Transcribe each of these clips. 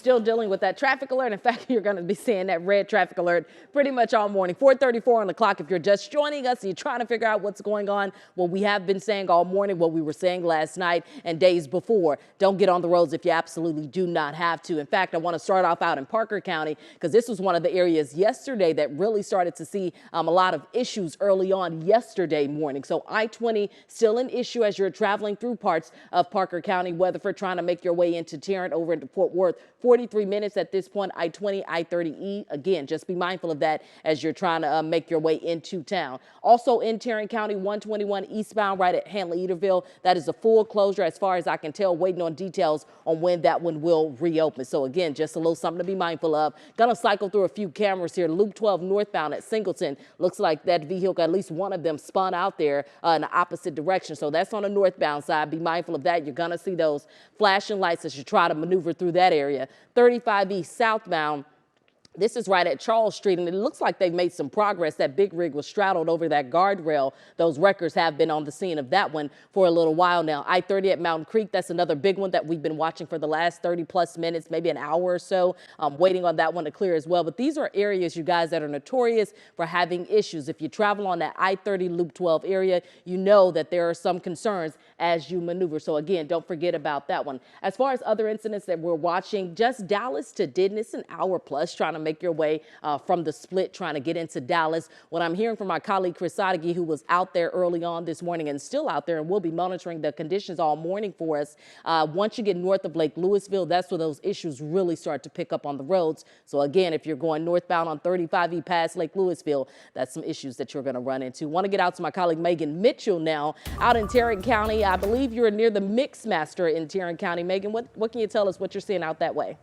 still dealing with that traffic alert. In fact, you're going to be seeing that red traffic alert pretty much all morning. 4:34 on the clock. If you're just joining us and you're trying to figure out what's going on, well, we have been saying all morning what we were saying last night and days before. Don't get on the roads if you absolutely do not have to. In fact, I want to start off out in Parker County because this was one of the areas yesterday that really started to see a lot of issues early on yesterday morning. So I-20 still an issue as you're traveling through parts of Parker County, Weatherford, trying to make your way into Tarrant over into Fort Worth. 43 minutes at this point. I-20, I-30E. Again, just be mindful of that as you're trying to make your way into town. Also in Tarrant County, 121 eastbound right at Hanley-Eaterville. That is a full closure as far as I can tell, waiting on details on when that one will reopen. So again, just a little something to be mindful of. Gonna cycle through a few cameras here. Loop 12 northbound at Singleton. Looks like that vehicle, at least one of them spun out there in the opposite direction. So that's on the northbound side. Be mindful of that. You're gonna see those flashing lights as you try to maneuver through that area. 35 east southbound. This is right at Charles Street, and it looks like they've made some progress. That big rig was straddled over that guardrail. Those wreckers have been on the scene of that one for a little while now. I-30 at Mountain Creek, that's another big one that we've been watching for the last 30 plus minutes, maybe an hour or so, waiting on that one to clear as well. But these are areas, you guys, that are notorious for having issues. If you travel on that I-30 Loop 12 area, you know that there are some concerns as you maneuver. So again, don't forget about that one. As far as other incidents that we're watching, just Dallas to Denton, it's an hour plus trying to make your way from the split, trying to get into Dallas. What I'm hearing from my colleague Chris Sadeghi, who was out there early on this morning and still out there and will be monitoring the conditions all morning for us. Once you get north of Lake Louisville, that's where those issues really start to pick up on the roads. So again, if you're going northbound on 35E past Lake Louisville, that's some issues that you're going to run into. Want to get out to my colleague Megan Mitchell now out in Tarrant County. I believe you're near the Mix Master in Tarrant County. Megan, what can you tell us what you're seeing out that way?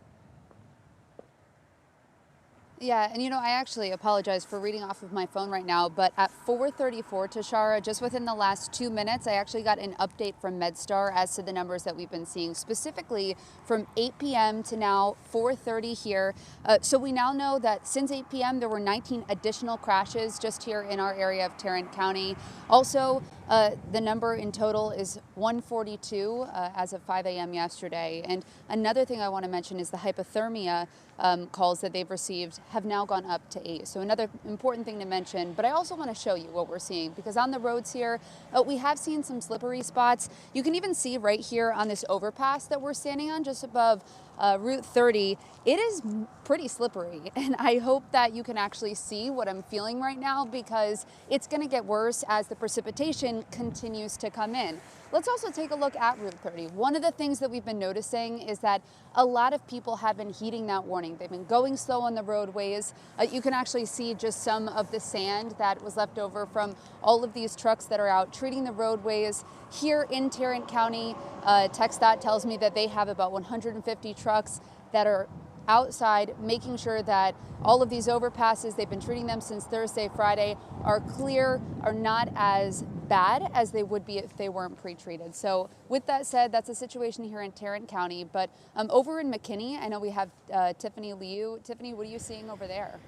Yeah, and I actually apologize for reading off of my phone right now, but at 4:34, Tashara, just within the last 2 minutes, I actually got an update from MedStar as to the numbers that we've been seeing, specifically from 8 p.m. to now 4:30 here. So we now know that since 8 p.m. there were 19 additional crashes just here in our area of Tarrant County. Also, the number in total is 142 as of 5 a.m. yesterday. And another thing I want to mention is the hypothermia calls that they've received have now gone up to 8. So another important thing to mention, but I also want to show you what we're seeing because on the roads here, we have seen some slippery spots. You can even see right here on this overpass that we're standing on just above Route 30, it is pretty slippery. And I hope that you can actually see what I'm feeling right now because it's going to get worse as the precipitation continues to come in. Let's also take a look at Route 30. One of the things that we've been noticing is that a lot of people have been heeding that warning. They've been going slow on the roadways. You can actually see just some of the sand that was left over from all of these trucks that are out treating the roadways. Here in Tarrant County, TxDOT tells me that they have about 150 trucks that are outside making sure that all of these overpasses, they've been treating them since Thursday, Friday, are clear, are not as bad as they would be if they weren't pre-treated. So with that said, that's a situation here in Tarrant County. But over in McKinney, I know we have Tiffany Liu. Tiffany, what are you seeing over there?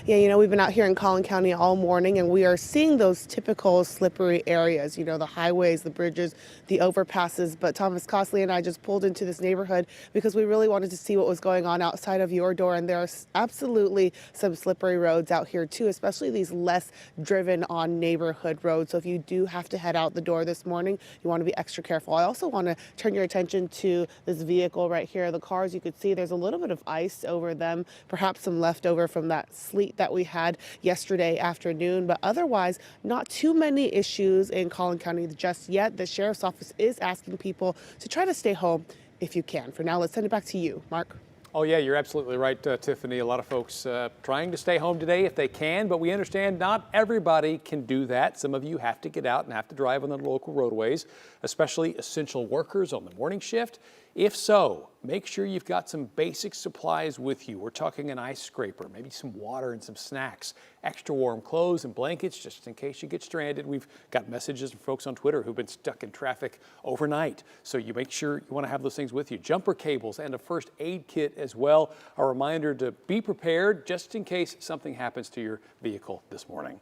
Yeah, we've been out here in Collin County all morning, and we are seeing those typical slippery areas, the highways, the bridges, the overpasses. But Thomas Costley and I just pulled into this neighborhood because we really wanted to see what was going on outside of your door. And there are absolutely some slippery roads out here, too, especially these less driven on neighborhood roads. So if you do have to head out the door this morning, you want to be extra careful. I also want to turn your attention to this vehicle right here. The cars, you could see there's a little bit of ice over them, perhaps some leftover from that sleet that we had yesterday afternoon, but otherwise not too many issues in Collin County just yet. The sheriff's office is asking people to try to stay home if you can. For now, let's send it back to you, Mark. Oh, yeah, you're absolutely right, Tiffany. A lot of folks trying to stay home today if they can, but we understand not everybody can do that. Some of you have to get out and have to drive on the local roadways, especially essential workers on the morning shift. If so, make sure you've got some basic supplies with you. We're talking an ice scraper, maybe some water and some snacks, extra warm clothes and blankets just in case you get stranded. We've got messages from folks on Twitter who've been stuck in traffic overnight. So you make sure you want to have those things with you. Jumper cables and a first aid kit as well. A reminder to be prepared just in case something happens to your vehicle this morning.